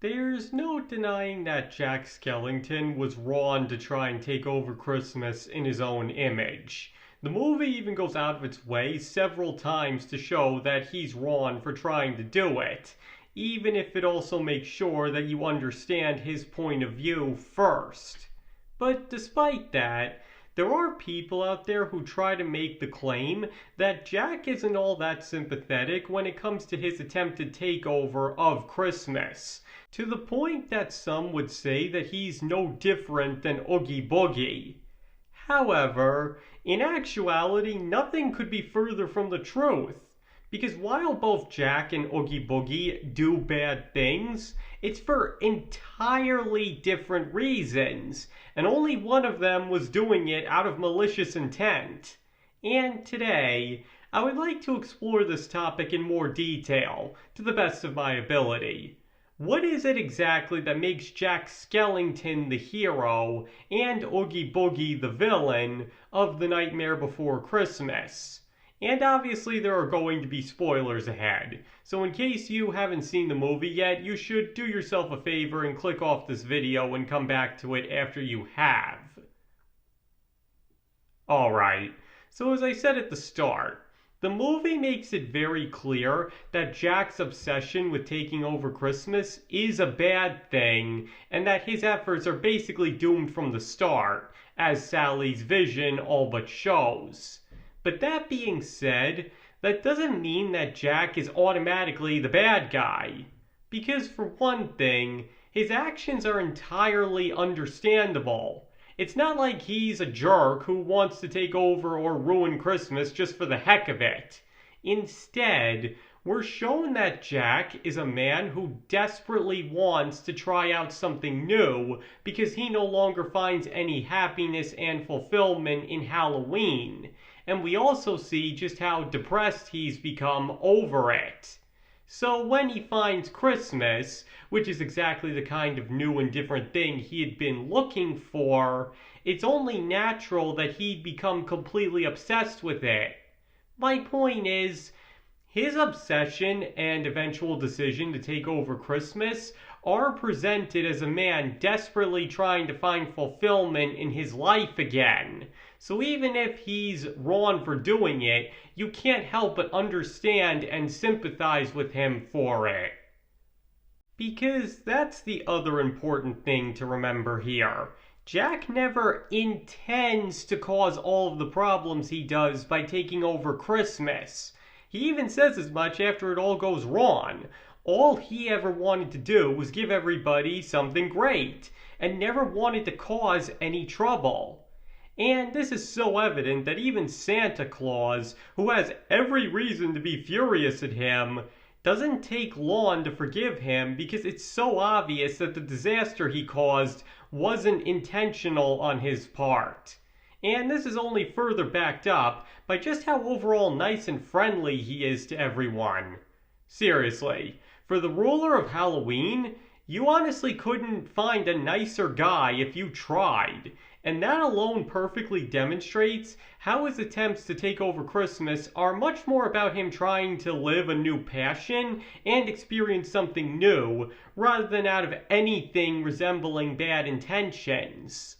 There's no denying that Jack Skellington was wrong to try and take over Christmas in his own image. The movie even goes out of its way several times to show that he's wrong for trying to do it, even if it also makes sure that you understand his point of view first. But despite that, there are people out there who try to make the claim that Jack isn't all that sympathetic when it comes to his attempted takeover of Christmas, to the point that some would say that he's no different than Oogie Boogie. However, in actuality, nothing could be further from the truth. Because while both Jack and Oogie Boogie do bad things, it's for entirely different reasons, and only one of them was doing it out of malicious intent. And today, I would like to explore this topic in more detail, to the best of my ability. What is it exactly that makes Jack Skellington the hero and Oogie Boogie the villain of The Nightmare Before Christmas? And obviously there are going to be spoilers ahead, so in case you haven't seen the movie yet, you should do yourself a favor and click off this video and come back to it after you have. Alright, so as I said at the start, the movie makes it very clear that Jack's obsession with taking over Christmas is a bad thing, and that his efforts are basically doomed from the start, as Sally's vision all but shows. But that being said, that doesn't mean that Jack is automatically the bad guy. Because for one thing, his actions are entirely understandable. It's not like he's a jerk who wants to take over or ruin Christmas just for the heck of it. Instead, we're shown that Jack is a man who desperately wants to try out something new because he no longer finds any happiness and fulfillment in Halloween. And we also see just how depressed he's become over it. So when he finds Christmas, which is exactly the kind of new and different thing he had been looking for, it's only natural that he'd become completely obsessed with it. My point is, his obsession and eventual decision to take over Christmas are presented as a man desperately trying to find fulfillment in his life again. So even if he's wrong for doing it, you can't help but understand and sympathize with him for it. Because that's the other important thing to remember here. Jack never intends to cause all of the problems he does by taking over Christmas. He even says as much after it all goes wrong. All he ever wanted to do was give everybody something great, and never wanted to cause any trouble. And this is so evident that even Santa Claus, who has every reason to be furious at him, doesn't take long to forgive him because it's so obvious that the disaster he caused wasn't intentional on his part. And this is only further backed up by just how overall nice and friendly he is to everyone. Seriously, for the ruler of Halloween, you honestly couldn't find a nicer guy if you tried. And that alone perfectly demonstrates how his attempts to take over Christmas are much more about him trying to live a new passion and experience something new, rather than out of anything resembling bad intentions.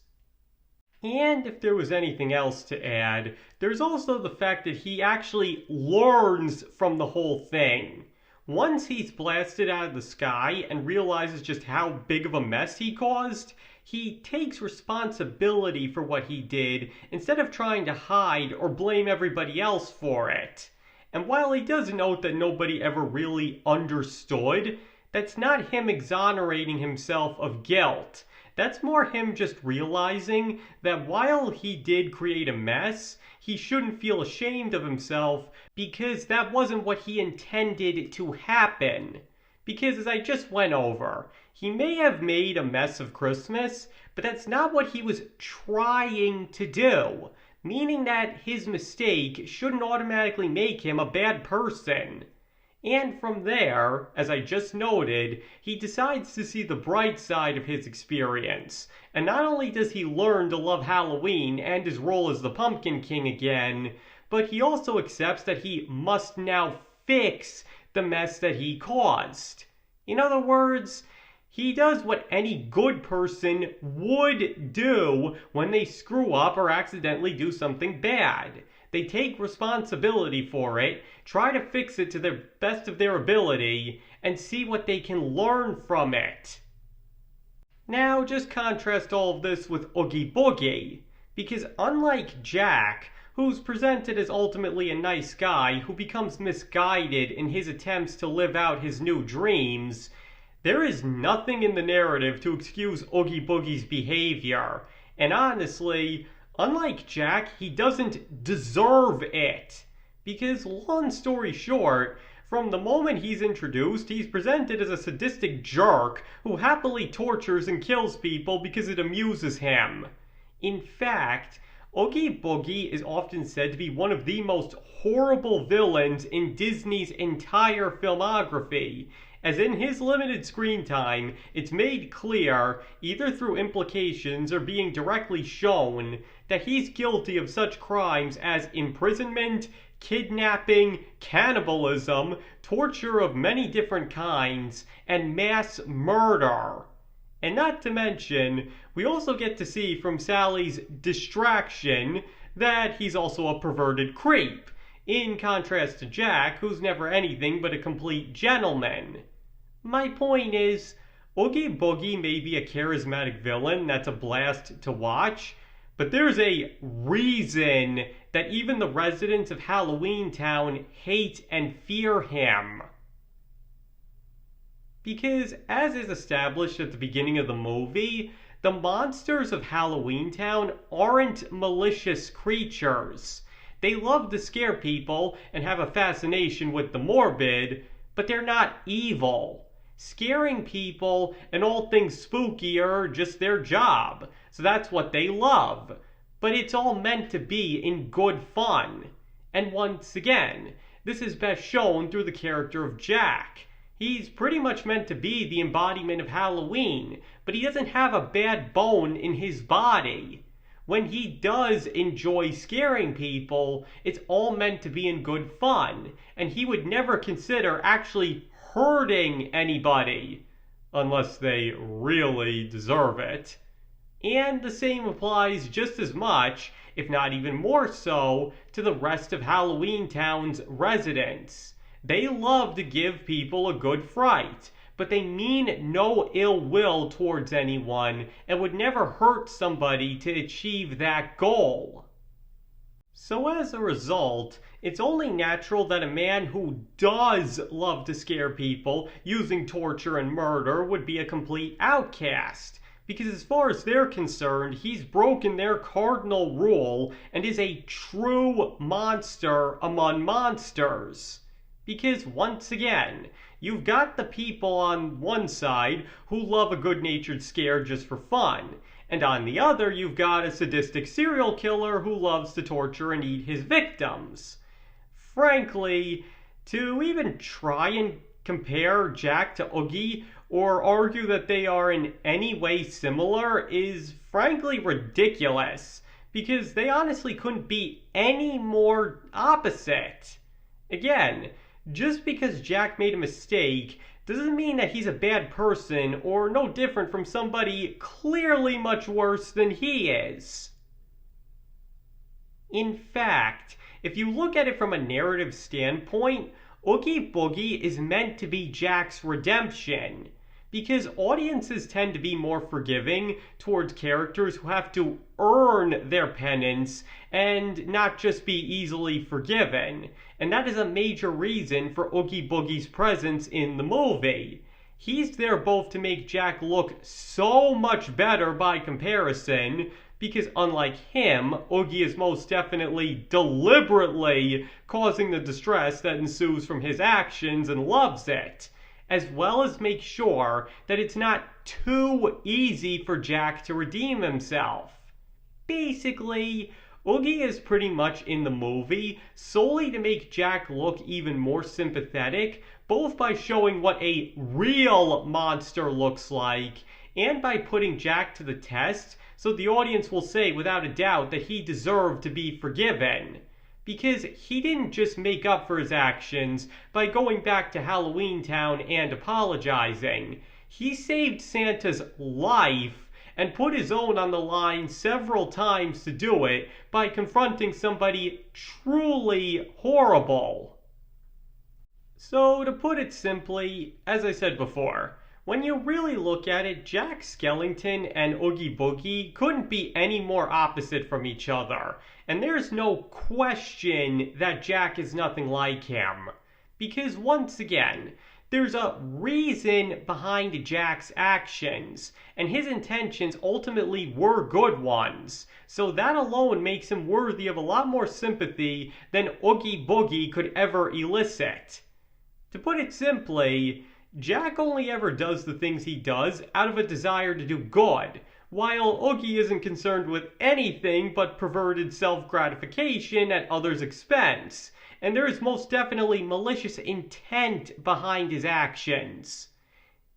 And if there was anything else to add, there's also the fact that he actually learns from the whole thing. Once he's blasted out of the sky and realizes just how big of a mess he caused, he takes responsibility for what he did instead of trying to hide or blame everybody else for it. And while he does note that nobody ever really understood, that's not him exonerating himself of guilt. That's more him just realizing that while he did create a mess, he shouldn't feel ashamed of himself because that wasn't what he intended to happen. Because as I just went over, he may have made a mess of Christmas, but that's not what he was trying to do. Meaning that his mistake shouldn't automatically make him a bad person. And from there, as I just noted, he decides to see the bright side of his experience. And not only does he learn to love Halloween and his role as the Pumpkin King again, but he also accepts that he must now fix the mess that he caused. In other words, He does what any good person would do when they screw up or accidentally do something bad. They take responsibility for it, try to fix it to the best of their ability, and see what they can learn from it. Now, just contrast all of this with Oogie Boogie, because unlike Jack, who's presented as ultimately a nice guy who becomes misguided in his attempts to live out his new dreams, there is nothing in the narrative to excuse Oogie Boogie's behavior. And honestly, unlike Jack, he doesn't deserve it. Because, long story short, from the moment he's introduced, he's presented as a sadistic jerk who happily tortures and kills people because it amuses him. In fact, Oogie Boogie is often said to be one of the most horrible villains in Disney's entire filmography, as in his limited screen time, it's made clear, either through implications or being directly shown, that he's guilty of such crimes as imprisonment, kidnapping, cannibalism, torture of many different kinds, and mass murder. And not to mention, we also get to see from Sally's distraction that he's also a perverted creep, in contrast to Jack, who's never anything but a complete gentleman. My point is, Oogie Boogie may be a charismatic villain that's a blast to watch, but there's a reason that even the residents of Halloween Town hate and fear him. Because, as is established at the beginning of the movie, the monsters of Halloween Town aren't malicious creatures. They love to scare people and have a fascination with the morbid, but they're not evil. Scaring people and all things spooky are just their job, so that's what they love. But it's all meant to be in good fun. And once again, this is best shown through the character of Jack. He's pretty much meant to be the embodiment of Halloween, but he doesn't have a bad bone in his body. When he does enjoy scaring people, it's all meant to be in good fun, and he would never consider actually hurting anybody, unless they really deserve it. And the same applies just as much, if not even more so, to the rest of Halloween Town's residents. They love to give people a good fright, but they mean no ill will towards anyone and would never hurt somebody to achieve that goal. So as a result, it's only natural that a man who does love to scare people using torture and murder would be a complete outcast. Because as far as they're concerned, he's broken their cardinal rule and is a true monster among monsters. Because once again, you've got the people on one side who love a good-natured scare just for fun, and on the other you've got a sadistic serial killer who loves to torture and eat his victims. Frankly, to even try and compare Jack to Oogie or argue that they are in any way similar is frankly ridiculous, because they honestly couldn't be any more opposite. Again, just because Jack made a mistake doesn't mean that he's a bad person or no different from somebody clearly much worse than he is. In fact, if you look at it from a narrative standpoint, Oogie Boogie is meant to be Jack's redemption, because audiences tend to be more forgiving towards characters who have to earn their penance and not just be easily forgiven. And that is a major reason for Oogie Boogie's presence in the movie. He's there both to make Jack look so much better by comparison, because unlike him, Oogie is most definitely deliberately causing the distress that ensues from his actions and loves it, as well as make sure that it's not too easy for Jack to redeem himself. Basically, Oogie is pretty much in the movie solely to make Jack look even more sympathetic, both by showing what a real monster looks like, and by putting Jack to the test so the audience will say without a doubt that he deserved to be forgiven. Because he didn't just make up for his actions by going back to Halloween Town and apologizing. He saved Santa's life and put his own on the line several times to do it by confronting somebody truly horrible. So, to put it simply, as I said before, when you really look at it, Jack Skellington and Oogie Boogie couldn't be any more opposite from each other. And there's no question that Jack is nothing like him. Because once again, there's a reason behind Jack's actions, and his intentions ultimately were good ones. So that alone makes him worthy of a lot more sympathy than Oogie Boogie could ever elicit. To put it simply, Jack only ever does the things he does out of a desire to do good, while Oogie isn't concerned with anything but perverted self-gratification at others' expense, and there is most definitely malicious intent behind his actions.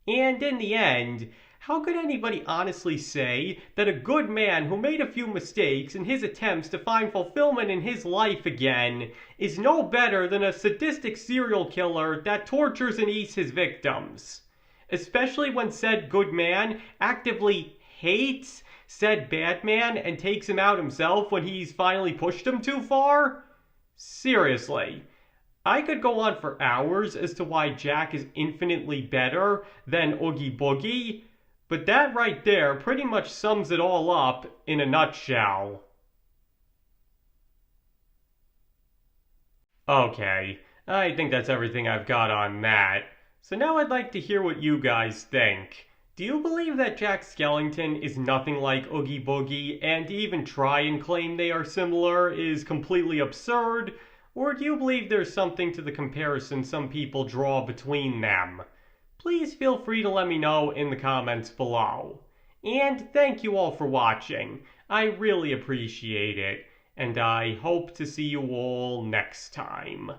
And in the end, how could anybody honestly say that a good man who made a few mistakes in his attempts to find fulfillment in his life again is no better than a sadistic serial killer that tortures and eats his victims? Especially when said good man actively hates said bad man and takes him out himself when he's finally pushed him too far? Seriously. I could go on for hours as to why Jack is infinitely better than Oogie Boogie, but that right there pretty much sums it all up in a nutshell. Okay, I think that's everything I've got on that. So now I'd like to hear what you guys think. Do you believe that Jack Skellington is nothing like Oogie Boogie, and to even try and claim they are similar is completely absurd? Or do you believe there's something to the comparison some people draw between them? Please feel free to let me know in the comments below. And thank you all for watching. I really appreciate it, and I hope to see you all next time.